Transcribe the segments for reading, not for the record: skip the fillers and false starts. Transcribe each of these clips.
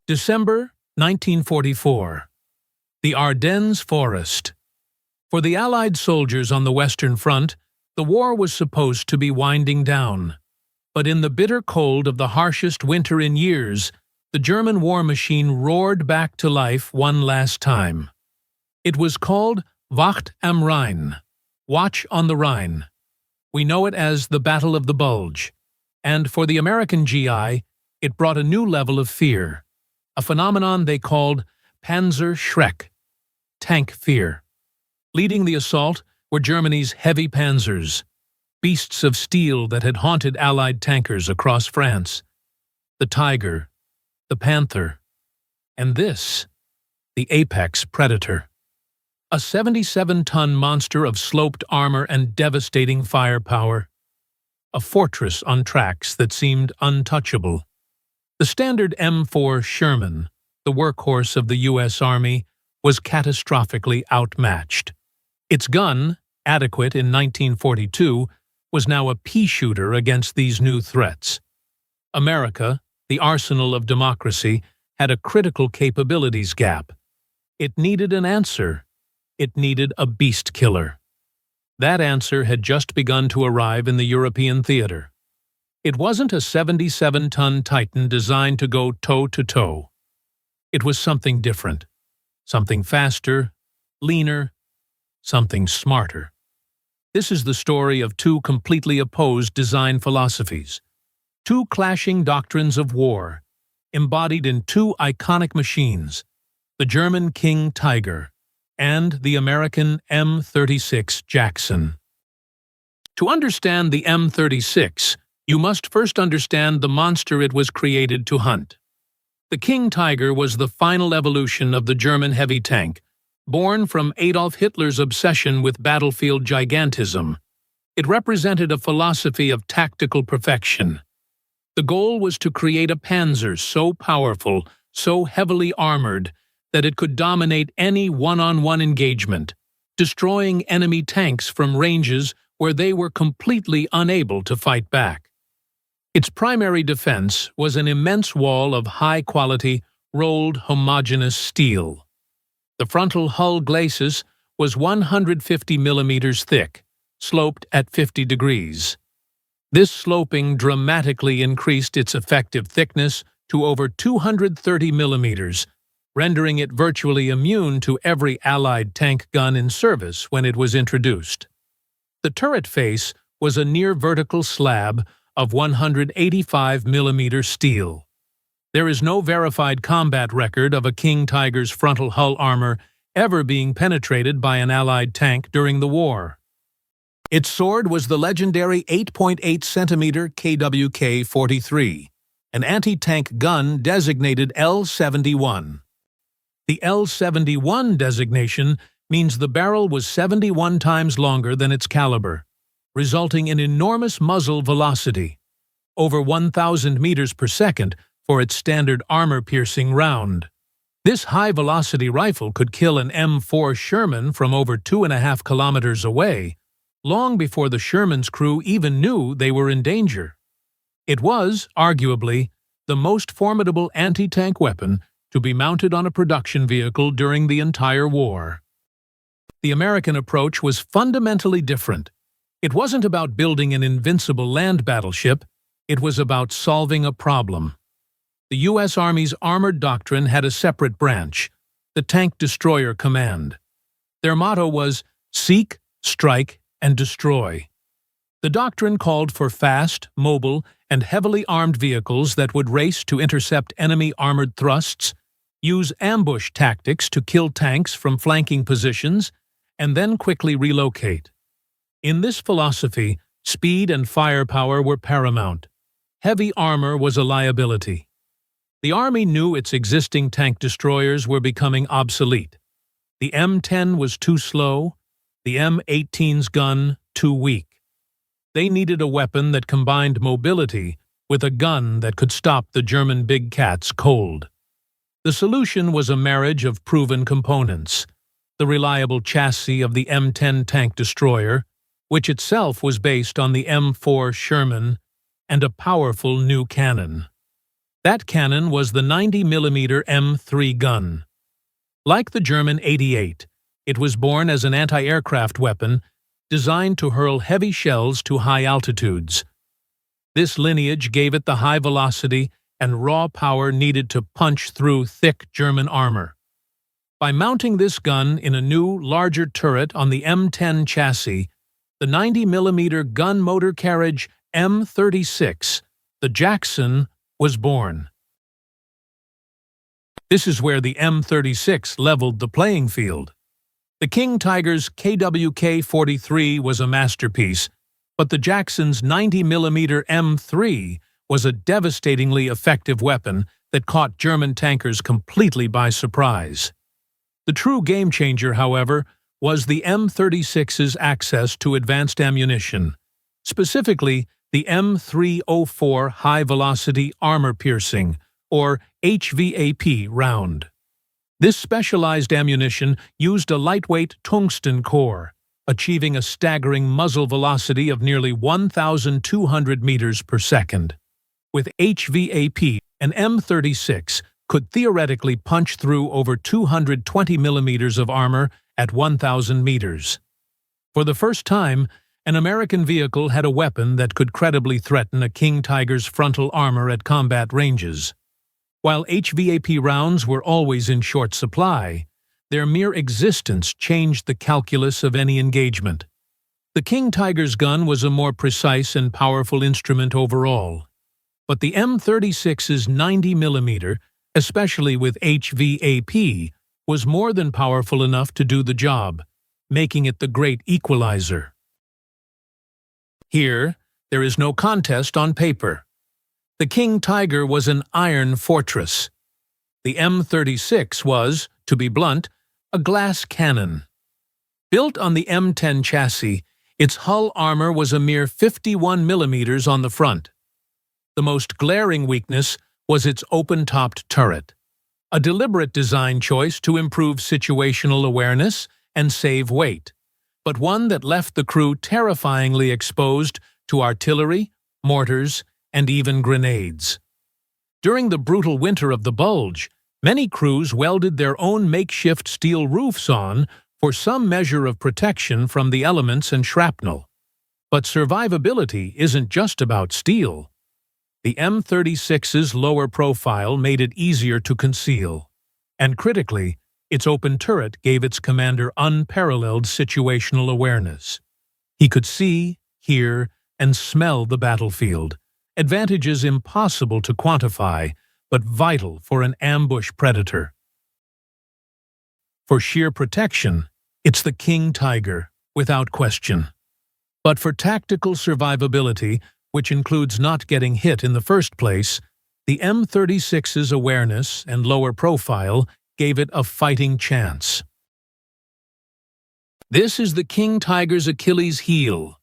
December 1944. The Ardennes Forest. For the Allied soldiers on the Western Front, the war was supposed to be winding down. But in the bitter cold of the harshest winter in years, the German war machine roared back to life one last time. It was called Wacht am Rhein, Watch on the Rhine. We know it as the Battle of the Bulge, and for the American GI, it brought a new level of fear, a phenomenon they called Panzer Schreck, tank fear. Leading the assault were Germany's heavy panzers, beasts of steel that had haunted Allied tankers across France. The Tiger, the Panther, and this, the apex predator. A 77-ton monster of sloped armor and devastating firepower. A fortress on tracks that seemed untouchable. The standard M4 Sherman, the workhorse of the U.S. Army, was catastrophically outmatched. Its gun, adequate in 1942, was now a pea-shooter against these new threats. America, the arsenal of democracy, had a critical capabilities gap. It needed an answer. It needed a beast killer. That answer had just begun to arrive in the European theater. It wasn't a 77-ton Titan designed to go toe-to-toe. It was something different, something faster, leaner, something smarter. This is the story of two completely opposed design philosophies, two clashing doctrines of war, embodied in two iconic machines, the German King Tiger and the American M36 Jackson. To understand the M36, you must first understand the monster it was created to hunt. The King Tiger was the final evolution of the German heavy tank, born from Adolf Hitler's obsession with battlefield gigantism. It represented a philosophy of tactical perfection. The goal was to create a panzer so powerful, so heavily armored, that it could dominate any one-on-one engagement, destroying enemy tanks from ranges where they were completely unable to fight back. Its primary defense was an immense wall of high-quality, rolled homogeneous steel. The frontal hull glacis was 150 millimeters thick, sloped at 50 degrees. This sloping dramatically increased its effective thickness to over 230 millimeters, rendering it virtually immune to every Allied tank gun in service when it was introduced. The turret face was a near-vertical slab of 185 millimeter steel. There is no verified combat record of a King Tiger's frontal hull armor ever being penetrated by an Allied tank during the war. Its sword was the legendary 8.8 centimeter KWK-43, an anti-tank gun designated L71. The L71 designation means the barrel was 71 times longer than its caliber, resulting in enormous muzzle velocity, over 1,000 meters per second for its standard armor-piercing round. This high-velocity rifle could kill an M4 Sherman from over 2.5 kilometers away, long before the Sherman's crew even knew they were in danger. It was, arguably, the most formidable anti-tank weapon to be mounted on a production vehicle during the entire war. The American approach was fundamentally different. It wasn't about building an invincible land battleship, it was about solving a problem. The U.S. Army's armored doctrine had a separate branch, the Tank Destroyer Command. Their motto was seek, strike, and destroy. The doctrine called for fast, mobile, and heavily armed vehicles that would race to intercept enemy armored thrusts, use ambush tactics to kill tanks from flanking positions, and then quickly relocate. In this philosophy, speed and firepower were paramount. Heavy armor was a liability. The Army knew its existing tank destroyers were becoming obsolete. The M10 was too slow, the M18's gun too weak. They needed a weapon that combined mobility with a gun that could stop the German big cats cold. The solution was a marriage of proven components: the reliable chassis of the M10 tank destroyer, which itself was based on the M4 Sherman, and a powerful new cannon. That cannon was the 90mm M3 gun. Like the German 88, it was born as an anti-aircraft weapon designed to hurl heavy shells to high altitudes. This lineage gave it the high velocity and raw power needed to punch through thick German armor. By mounting this gun in a new, larger turret on the M10 chassis, the 90mm gun motor carriage M36, the Jackson, was born. This is where the M36 leveled the playing field. The King Tiger's KWK-43 was a masterpiece, but the Jackson's 90mm M3 was a devastatingly effective weapon that caught German tankers completely by surprise. The true game-changer, however, was the M36's access to advanced ammunition, specifically the M304 high-velocity armor-piercing, or HVAP, round. This specialized ammunition used a lightweight tungsten core, achieving a staggering muzzle velocity of nearly 1,200 meters per second. With HVAP, an M36 could theoretically punch through over 220 millimeters of armor at 1,000 meters. For the first time, an American vehicle had a weapon that could credibly threaten a King Tiger's frontal armor at combat ranges. While HVAP rounds were always in short supply, their mere existence changed the calculus of any engagement. The King Tiger's gun was a more precise and powerful instrument overall, but the M36's 90mm, especially with HVAP, was more than powerful enough to do the job, making it the great equalizer. Here, there is no contest on paper. The King Tiger was an iron fortress. The M36 was, to be blunt, a glass cannon. Built on the M10 chassis, its hull armor was a mere 51 millimeters on the front. The most glaring weakness was its open-topped turret, a deliberate design choice to improve situational awareness and save weight, but one that left the crew terrifyingly exposed to artillery, mortars, and even grenades. During the brutal winter of the Bulge, many crews welded their own makeshift steel roofs on for some measure of protection from the elements and shrapnel. But survivability isn't just about steel. The M36's lower profile made it easier to conceal, and critically, its open turret gave its commander unparalleled situational awareness. He could see, hear, and smell the battlefield, advantages impossible to quantify, but vital for an ambush predator. For sheer protection, it's the King Tiger, without question. But for tactical survivability, which includes not getting hit in the first place, the M36's awareness and lower profile gave it a fighting chance. This is the King Tiger's Achilles heel.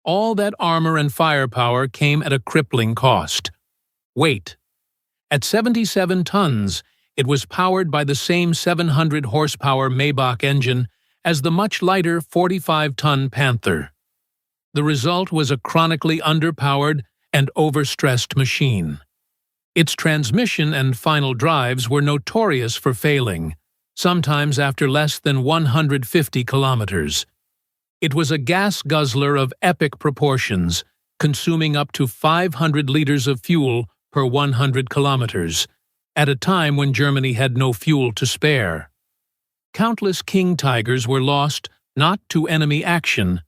All that armor and firepower came at a crippling cost. Weight. At 77 tons, it was powered by the same 700-horsepower Maybach engine as the much lighter 45-ton Panther. The result was a chronically underpowered and overstressed machine. Its transmission and final drives were notorious for failing, sometimes after less than 150 kilometers. It was a gas guzzler of epic proportions, consuming up to 500 liters of fuel per 100 kilometers, at a time when Germany had no fuel to spare. Countless King Tigers were lost not to enemy action,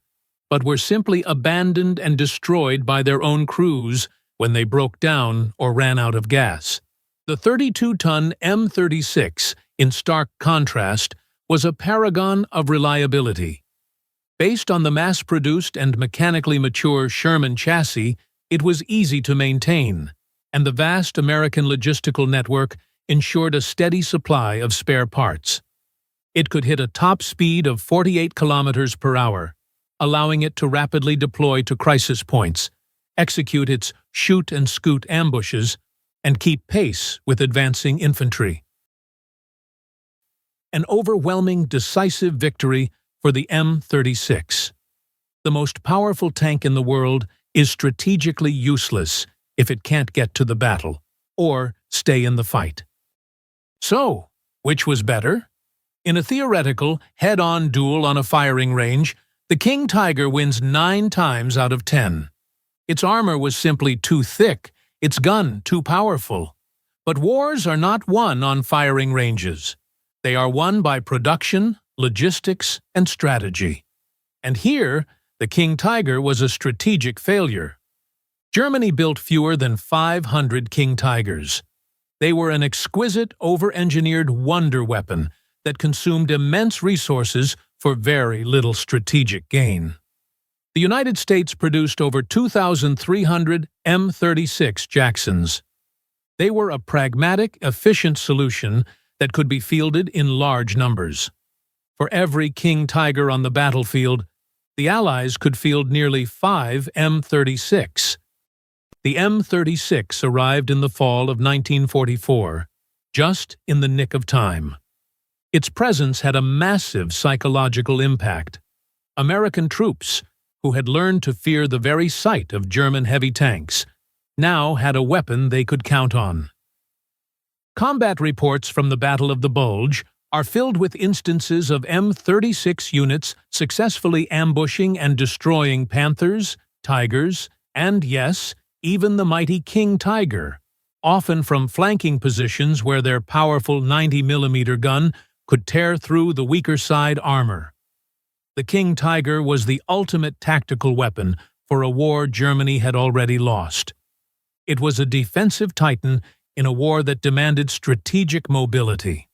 but were simply abandoned and destroyed by their own crews when they broke down or ran out of gas. The 32-ton M36, in stark contrast, was a paragon of reliability. Based on the mass-produced and mechanically mature Sherman chassis, it was easy to maintain, and the vast American logistical network ensured a steady supply of spare parts. It could hit a top speed of 48 kilometers per hour, allowing it to rapidly deploy to crisis points, execute its shoot-and-scoot ambushes, and keep pace with advancing infantry. An overwhelming, decisive victory for the M36. The most powerful tank in the world is strategically useless if it can't get to the battle. or stay in the fight. So, which was better? In a theoretical, head-on duel on a firing range, the King Tiger wins 9 times out of 10. Its armor was simply too thick, its gun too powerful. But wars are not won on firing ranges. They are won by production, logistics, and strategy. And here, the King Tiger was a strategic failure. Germany built fewer than 500 King Tigers. They were an exquisite, over-engineered wonder weapon that consumed immense resources for very little strategic gain. The United States produced over 2,300 M36 Jacksons. They were a pragmatic, efficient solution that could be fielded in large numbers. For every King Tiger on the battlefield, the Allies could field nearly 5 M36. The M36 arrived in the fall of 1944, just in the nick of time. Its presence had a massive psychological impact. American troops, who had learned to fear the very sight of German heavy tanks, now had a weapon they could count on. Combat reports from the Battle of the Bulge are filled with instances of M36 units successfully ambushing and destroying Panthers, Tigers, and yes, even the mighty King Tiger, often from flanking positions where their powerful 90mm gun could tear through the weaker side armor. The King Tiger was the ultimate tactical weapon for a war Germany had already lost. It was a defensive titan in a war that demanded strategic mobility.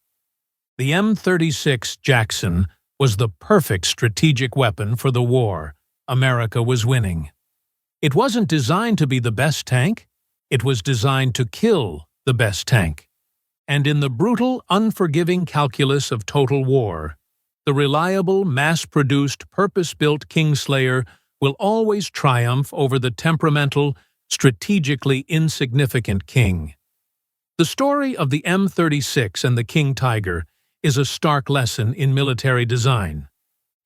The M36 Jackson was the perfect strategic weapon for the war America was winning. It wasn't designed to be the best tank, it was designed to kill the best tank. And in the brutal, unforgiving calculus of total war, the reliable, mass-produced, purpose-built Kingslayer will always triumph over the temperamental, strategically insignificant King. The story of the M36 and the King Tiger is a stark lesson in military design.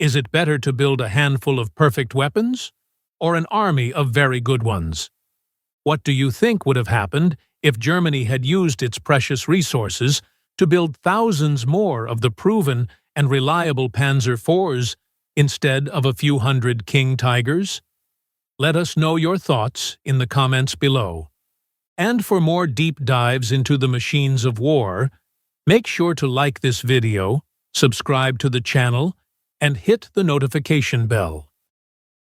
Is it better to build a handful of perfect weapons, or an army of very good ones? What do you think would have happened if Germany had used its precious resources to build thousands more of the proven and reliable Panzer IVs instead of a few hundred King Tigers? Let us know your thoughts in the comments below. And for more deep dives into the machines of war, make sure to like this video, subscribe to the channel, and hit the notification bell.